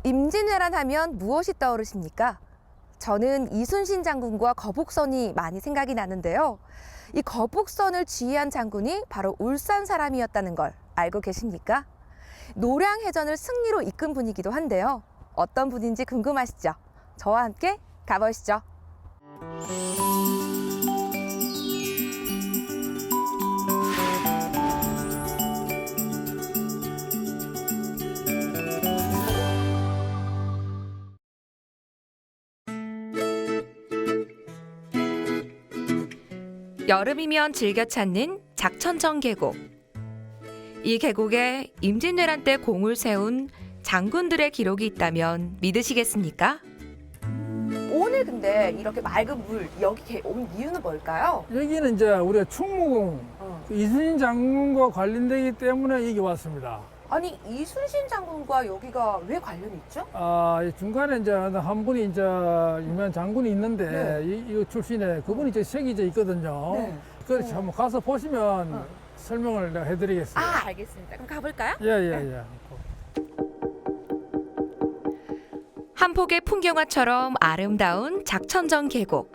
임진왜란 하면 무엇이 떠오르십니까? 저는 이순신 장군과 거북선이 많이 생각이 나는데요. 이 거북선을 지휘한 장군이 바로 울산 사람이었다는 걸 알고 계십니까? 노량해전을 승리로 이끈 분이기도 한데요. 어떤 분인지 궁금하시죠? 저와 함께 가보시죠. 여름이면 즐겨 찾는 작천정 계곡. 이 계곡에 임진왜란 때 공을 세운 장군들의 기록이 있다면 믿으시겠습니까? 오늘 근데 이렇게 맑은 물 여기 온 이유는 뭘까요? 여기는 이제 우리가 충무공 이순신 장군과 관련되기 때문에 여기 왔습니다. 아니 이순신 장군과 여기가 왜 관련이 있죠? 이 중간에 이제 한 분이 이제 유명한 장군이 있는데 네. 이 출신에 그분이 이제 새겨져 있거든요. 네. 그래서 한번 가서 보시면 설명을 내가 해드리겠습니다. 알겠습니다. 그럼 가볼까요? 예. 한 폭의 풍경화처럼 아름다운 작천정 계곡.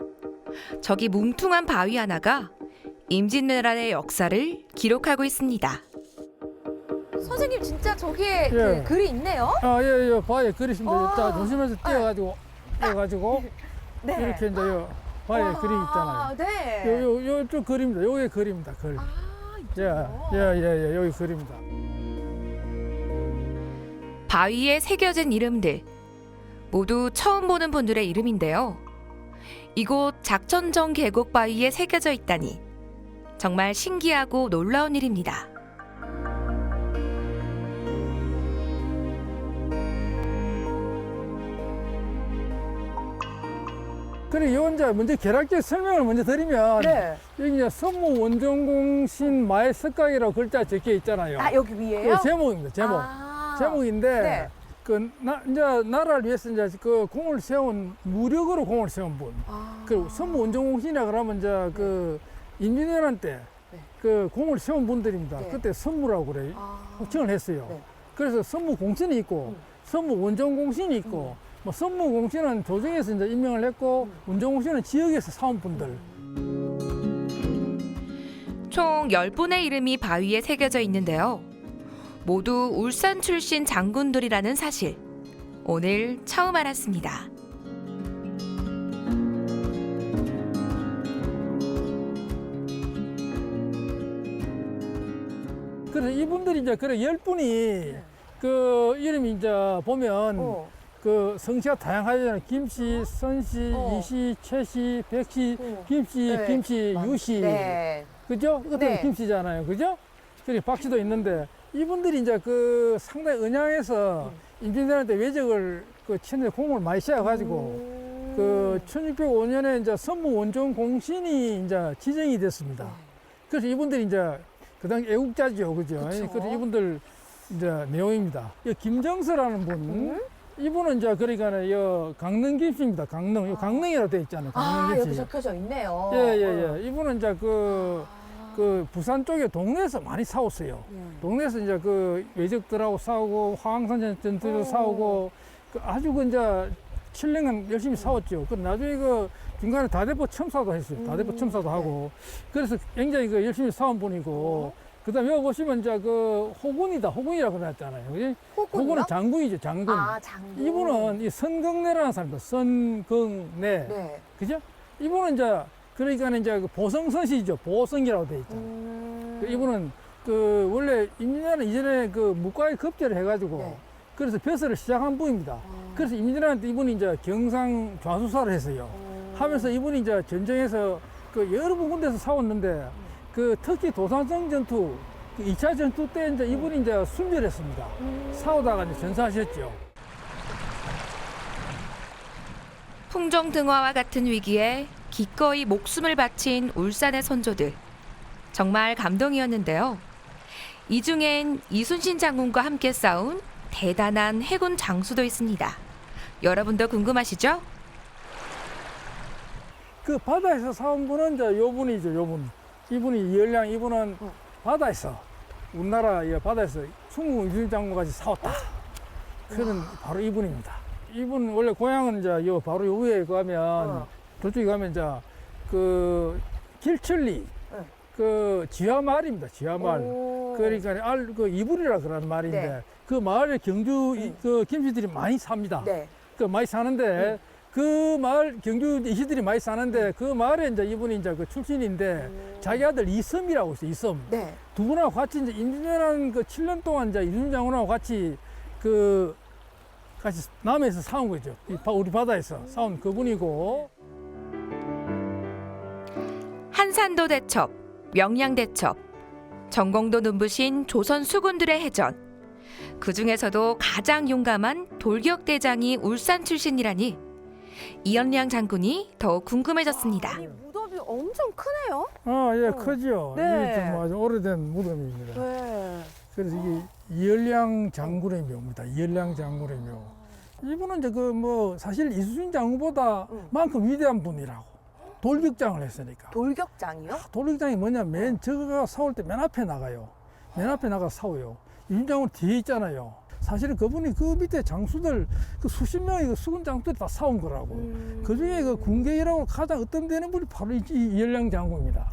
저기 뭉퉁한 바위 하나가 임진왜란의 역사를 기록하고 있습니다. 선생님 진짜 저기에 예. 글이 있네요. 예. 바위에 그리시면 자 조심해서 뛰어가지고 네. 이렇게 이제 요 바위에 그림 있잖아요. 네. 요쪽 그림입니다. 요게 그림입니다. 글. 예. 여기 그림입니다. 바위에 새겨진 이름들. 모두 처음 보는 분들의 이름인데요. 이곳 작천정 계곡 바위에 새겨져 있다니 정말 신기하고 놀라운 일입니다. 그래, 요 이제 먼저 계략적 설명을 먼저 드리면 네. 여기 이제 선무 원정공신 마의 석각이라고 글자 적혀 있잖아요. 여기 위에요? 그 제목입니다. 제목인데 네. 이제 나라를 위해서 이제 그 공을 세운 무력으로 공을 세운 분. 그 선무 원정공신이라 그러면 이제 그 임진왜란 때 그 공을 세운 분들입니다. 네. 그때 선무라고 그래 호칭을 했어요. 네. 그래서 선무 공신이 있고 선무 원정공신이 있고 뭐 선무공신은 조정에서 이제 임명을 했고 원정공신은 지역에서 사온 분들. 총 10분의 이름이 바위에 새겨져 있는데요. 모두 울산 출신 장군들이라는 사실. 오늘 처음 알았습니다. 그래서 이분들이 이제 그래 10분이 그 이름이 이제 보면 그 성씨가 다양하잖아요. 김씨, 선씨, 이씨, 최씨, 백씨, 김씨, 김씨, 유씨. 네. 그죠? 이것도 네. 김씨잖아요. 그죠? 그리고 박씨도 있는데 이분들이 이제 그 상당히 은양에서 임진왜란 때 외적을 그 치는데 공을 많이 씌워가지고 그 1605년에 이제 선무 원정 공신이 이제 지정이 됐습니다. 그래서 이분들이 이제 그 당시 애국자죠. 그죠? 그래서 이분들 이제 내용입니다. 이 김정서라는 분. 이분은 이제 그러니까 요 강릉 김씨입니다. 강릉. 요 강릉이라고 되어 있잖아요. 강릉 김씨. 여기 적혀져 있네요. 예. 이분은 이제 그 부산 쪽에 동네에서 많이 싸웠어요. 동네에서 이제 그 외적들하고 싸우고 화왕산 전투도 싸우고 아주 그 이제 7년간 열심히 싸웠죠. 그 나중에 그 중간에 다대포 첨사도 했어요. 다대포 첨사도 하고. 그래서 굉장히 그 열심히 싸운 분이고. 그다음에 여기 보시면 이제 그 호군이라고 그랬잖아요. 그지? 호군은 장군이죠, 장군. 장군. 이분은 이 선경래라는 사람입니다. 선경래. 네. 그죠? 이분은 이제 그러니까 이제 그 보성선씨죠. 보성이라고 돼 있잖아요. 이분은 그 원래 임진왜란 이전에 그 묵과에 급제를 해가지고 그래서 벼슬을 시작한 분입니다. 그래서 임진왜란 때 이분이 이제 경상 좌수사를 했어요. 하면서 이분이 이제 전쟁에서 그 여러 군데서 싸웠는데 그 특히 도산성 전투, 그 2차 전투 때 이제 이분이 이제 순별했습니다. 싸우다가 이제 전사하셨죠. 풍종등화와 같은 위기에 기꺼이 목숨을 바친 울산의 선조들. 정말 감동이었는데요. 이 중엔 이순신 장군과 함께 싸운 대단한 해군 장수도 있습니다. 여러분도 궁금하시죠? 그 바다에서 싸운 분은 이제 요 분이죠, 요 분. 이분이 이열량, 이분은 바다에서, 우리나라 바다에서 충무 이순신 장군과 같이 싸웠다. 그는 바로 이분입니다. 이분 원래 고향은 이제 요 바로 요 위에 가면 저쪽에 가면 이제 그 길천리 응. 그 지하마을입니다. 지하마을. 오. 그러니까 그 이불이라 그러는 말인데 네. 그 마을에 경주 그 김씨들이 많이 삽니다. 네. 그 많이 사는데 그 마을 경주 이씨들이 많이 사는데 그 마을에 이제 이분이 이제 그 출신인데 자기 아들 이섬이라고 있어요. 이섬. 네. 두 분하고 같이 이제 임진왜란 그 7년 동안 이제 이순신 장군하고 같이 같이 남해에서 싸운 거죠. 우리 바다에서 싸운 그분이고. 한산도 대첩, 명량 대첩, 전공도 눈부신 조선 수군들의 해전. 그 중에서도 가장 용감한 돌격대장이 울산 출신이라니 이연량 장군이 더욱 궁금해졌습니다. 아니, 무덤이 엄청 크네요. 아, 예, 크죠. 네. 이게 좀 아주 오래된 무덤입니다. 네. 그래서 이게 이연량 장군의 묘입니다. 이연량 장군의 묘. 이분은 이제 그 뭐 사실 이순신 장군보다 만큼 위대한 분이라고. 돌격장을 했으니까. 돌격장이요? 돌격장이 뭐냐면 저가 싸울 때 맨 앞에 나가요. 맨 앞에 나가 싸워요. 이순신 장군 뒤에 있잖아요. 사실은 그분이 그 밑에 장수들 그 수십 명의 그 수군 장수들이 다 싸운 거라고. 그 중에 그 군계이라고 가장 어떤되는 분이 바로 이 이연량 장군입니다.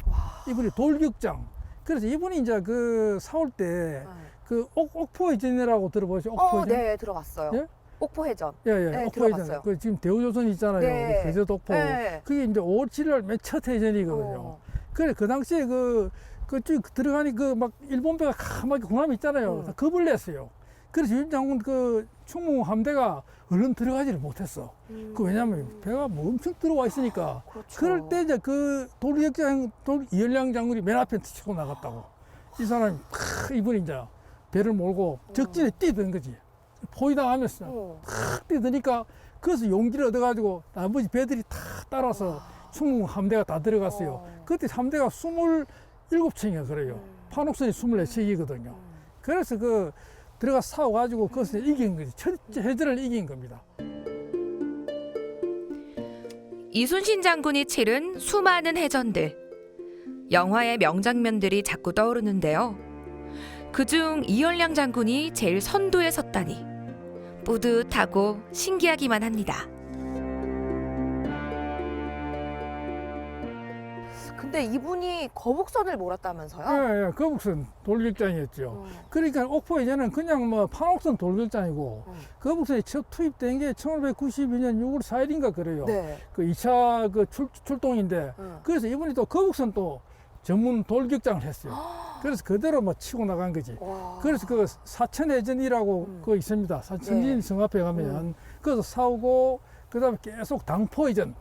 이분이 돌격장. 그래서 이분이 이제 그 싸울 때 그 옥포해전이라고 들어보셨죠? 옥포해전? 네, 들어봤어요. 예? 옥포해전. 예, 네, 옥포해전. 들어봤어요. 그 지금 대우조선 있잖아요. 네. 대저 옥포. 네. 그게 이제 5월 7일 맨 첫 해전이거든요. 그래 그 당시에 그쭉 들어가니 그 막 일본 배가 까맣게 군함이 있잖아요. 다 겁을 냈어요. 그래서 윤 장군 그 충무 함대가 얼른 들어가지를 못했어. 그 왜냐면 배가 뭐 엄청 들어와 있으니까. 그렇죠. 그럴 때 이제 그 돌격장 이연량 장군이 맨 앞에 치고 나갔다고. 이 사람이 이분이 이제 배를 몰고 적진에 뛰던 거지. 포위당하면서 탁 뛰더니까 그래서 용기를 얻어가지고 나머지 배들이 다 따라서 충무 함대가 다 들어갔어요. 그때 함대가 27층이야 그래요. 판옥선이 24척이거든요. 그래서 그 들어가 싸워가지고 그것을 이긴 거지. 첫째 해전을 이긴 겁니다. 이순신 장군이 치른 수많은 해전들. 영화의 명장면들이 자꾸 떠오르는데요. 그중 이연량 장군이 제일 선두에 섰다니 뿌듯하고 신기하기만 합니다. 근데 이분이 거북선을 몰았다면서요? 예, 거북선 돌격장이었죠. 그러니까 옥포해전은 그냥 뭐 판옥선 돌격장이고 거북선이 첫 투입된 게 1592년 6월 4일인가 그래요. 네. 그 2차 그 출동인데 그래서 이분이 또 거북선 또 전문 돌격장을 했어요. 그래서 그대로 뭐 치고 나간 거지. 와. 그래서 그 사천해전이라고 그거 있습니다. 사천진 네. 성 앞에 가면 거기서 싸우고 그다음에 계속 당포해전.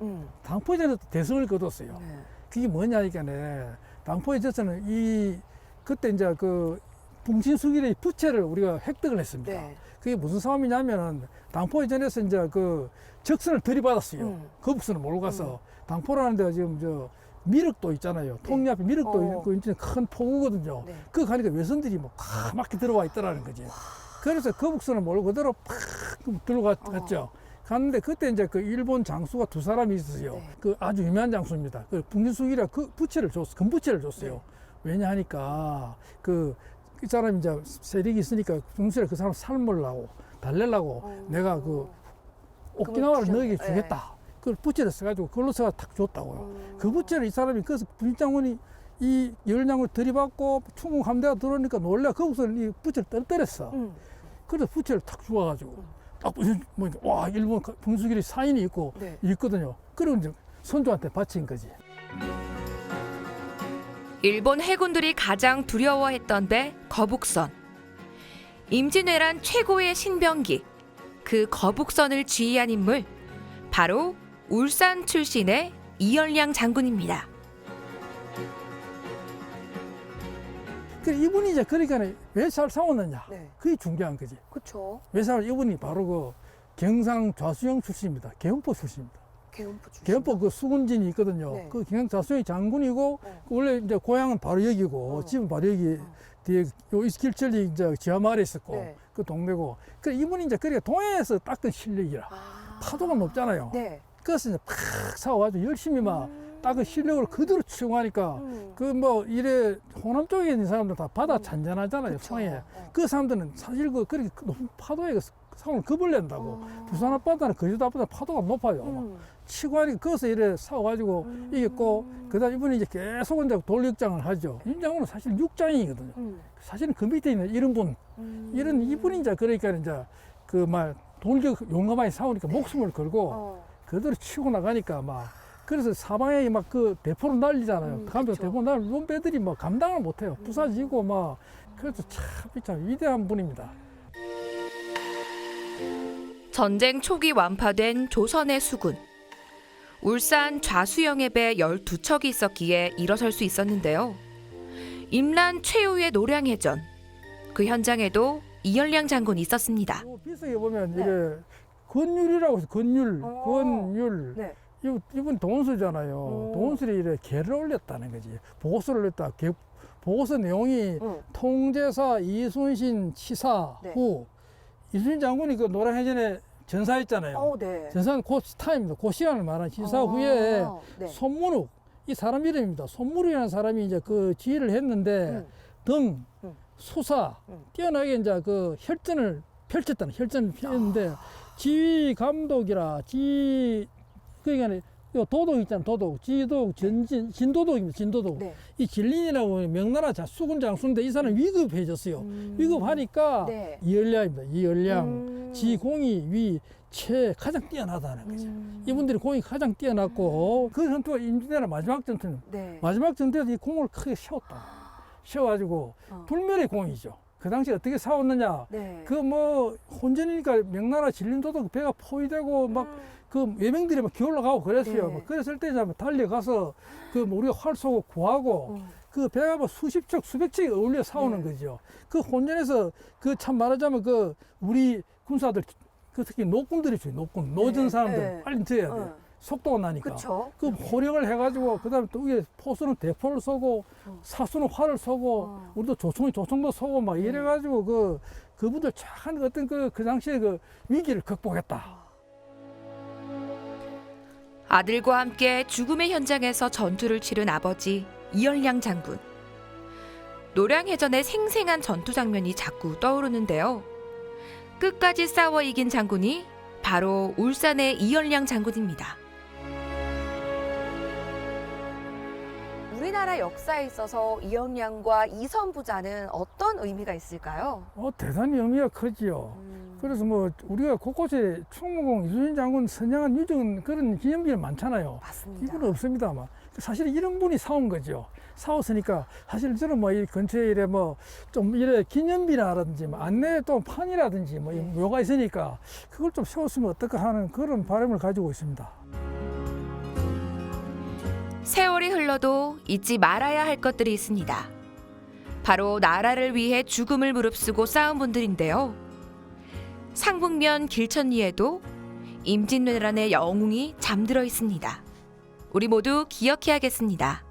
당포해전에서 대성을 거뒀어요. 네. 그게 뭐냐니까네. 당포해전에서는 그때 이제 그 풍신수길의 부채를 우리가 획득을 했습니다. 네. 그게 무슨 싸움이냐면은 당포해전에서 이제 그 적선을 들이받았어요. 거북선을 몰고 가서 당포라는 데가 지금 저 미륵도 있잖아요. 통리 앞에 미륵도 있고 이제 큰 포구거든요. 네. 그 가니까 외선들이 뭐 까맣게 들어와 있더라는 거지. 그래서 거북선을 몰고 그대로 팍 들어갔죠. 갔는데 그때 이제 그 일본 장수가 두 사람이 있었어요. 네. 그 아주 유명한 장수입니다. 그 풍신수길이라 그 부채를 줬어. 금부채를 줬어요. 네. 왜냐 하니까 그 사람이 이제 세력이 있으니까 풍수를 그 사람 삶으려고 달래려고 내가 그 오키나와를 주셨네. 너에게 주겠다. 그걸 부채를 써가지고 그걸로 써가 탁 줬다고요. 그 부채를 이 사람이 그래서 분장군이 이 열량을 들이받고 충무 함대가 들어오니까 놀래 거기서 이 부채를 떨어뜨렸어. 그래서 부채를 탁 주워가지고 딱 보니까 와 일본 풍수길이 사인이 있고 네. 있거든요. 그리고 이제 선조한테 바친 거지. 일본 해군들이 가장 두려워했던 배 거북선. 임진왜란 최고의 신병기. 그 거북선을 지휘한 인물 바로 울산 출신의 이연량 장군입니다. 이분이 이제 그러니까 왜 잘 싸웠느냐. 네. 그게 중요한 거지. 그쵸. 왜 잘 이분이 바로 그 경상 좌수영 출신입니다. 계엄포 출신입니다. 개운포 출신. 계엄포 그 수군진이 있거든요. 네. 그 경상 좌수영이 장군이고 원래 이제 고향은 바로 여기고 집은 바로 여기 뒤에 요 이스킬철이 이제 지하마을에 있었고 네. 그 동네고. 그 이분이 이제 그러니까 동해에서 닦은 실력이라 파도가 높잖아요. 네. 그래서 이제 팍 싸워가지고 열심히 막 닦은 실력을 그대로 치고하니까 그 뭐 이래 호남 쪽에 있는 사람들 다 바다 잔잔하잖아요. 그쵸. 청해. 그 사람들은 사실 그렇게 높은 파도에 상을 겁을 낸다고. 부산 앞바다는 거제도 앞바다 파도가 높아요. 치고 하니까 거기서 이래 싸워가지고 이겼고, 그다음 이분이 이제 계속 이제 돌격장을 하죠. 임장군은 사실 육장이거든요. 사실은 그 밑에 있는 이런 분, 이런 이분이 이제 그러니까 이제 그 말 돌격 용감하게 싸우니까 목숨을 걸고 그대로 치고 나가니까 막 그래서 사방에 막 그 대포로 날리잖아요. 가면 대포 날리면 눈배들이 막 감당을 못해요. 부사지고 막 그래서 참 위대한 분입니다. 전쟁 초기 완파된 조선의 수군. 울산 좌수영앱에 12척이 있었기에 일어설 수 있었는데요. 임란 최후의 노량해전. 그 현장에도 이연량 장군이 있었습니다. 비석에 보면 이래 건율이라고 해서 건율. 네. 이분 동원수잖아요. 동원술이 이래 개를 올렸다는 거지. 보고서를 올렸다. 보고서 내용이 통제사 이순신 치사 네. 후 이순신 장군이 그 노량해전에 전사했잖아요. 네. 전사는 그 타임입니다. 그 시간을 말한 치사 후에 네. 손문욱 이 사람 이름입니다. 손문욱이라는 사람이 이제 그 지휘를 했는데 등 수사 뛰어나게 이제 그 혈전을 펼쳤는데 지휘 감독이라 그러니까 도독 있잖아요. 도독, 지도독, 진도독입니다. 진도독. 네. 이 진린이라고 명나라 수군 장수인데 이 사람 위급해졌어요. 위급하니까 네. 이연량입니다. 이연량. 지공이 위최 가장 뛰어나다는 거죠. 이분들이 공이 가장 뛰어났고 그 전투가 임진왜란 마지막 전투는 네. 마지막 전투에서 이 공을 크게 세웠다. 세워가지고 불멸의 공이죠. 그 당시 어떻게 싸웠느냐? 네. 그 뭐 혼전이니까 명나라 진림도도 배가 포위되고 막 그 외명들이 막 기올라가고 그랬어요. 네. 막 그랬을 때 달려가서 그 뭐 우리가 활 쏘고 구하고 그 배가 뭐 수십 척 수백 척이 어울려 싸우는 거죠. 그 혼전에서 그 참 말하자면 그 우리 군사들 그 특히 노군들이 줘요. 노군 노전 사람들 네. 빨리 들어야 돼. 속도가 나니까. 그렇죠. 그 호령을 해가지고 그다음에 또 위에 포수는 대포를 쏘고 사수는 활을 쏘고 우리도 조총도 쏘고 막 이래가지고 그분들 참 어떤 그 당시에 그 위기를 극복했다. 아들과 함께 죽음의 현장에서 전투를 치른 아버지 이연량 장군. 노량해전의 생생한 전투 장면이 자꾸 떠오르는데요. 끝까지 싸워 이긴 장군이 바로 울산의 이연량 장군입니다. 우리나라 역사에 있어서 이연량과 이선부자는 어떤 의미가 있을까요? 대단히 의미가 크지요. 그래서 뭐 우리가 곳곳에 충무공 이순신 장군 선양한 유적은 그런 기념비가 많잖아요. 맞습니다. 이분은 없습니다. 아마. 사실 이런 분이 사온 거죠. 사왔으니까 사실 저는 뭐 이 근처에 이래 뭐 좀 이래 기념비라든지 뭐 안내 또 판이라든지 뭐 묘가 있으니까 그걸 좀 세웠으면 어떨까 하는 그런 바람을 가지고 있습니다. 세월이 흘러도 잊지 말아야 할 것들이 있습니다. 바로 나라를 위해 죽음을 무릅쓰고 싸운 분들인데요. 상북면 길천리에도 임진왜란의 영웅이 잠들어 있습니다. 우리 모두 기억해야겠습니다.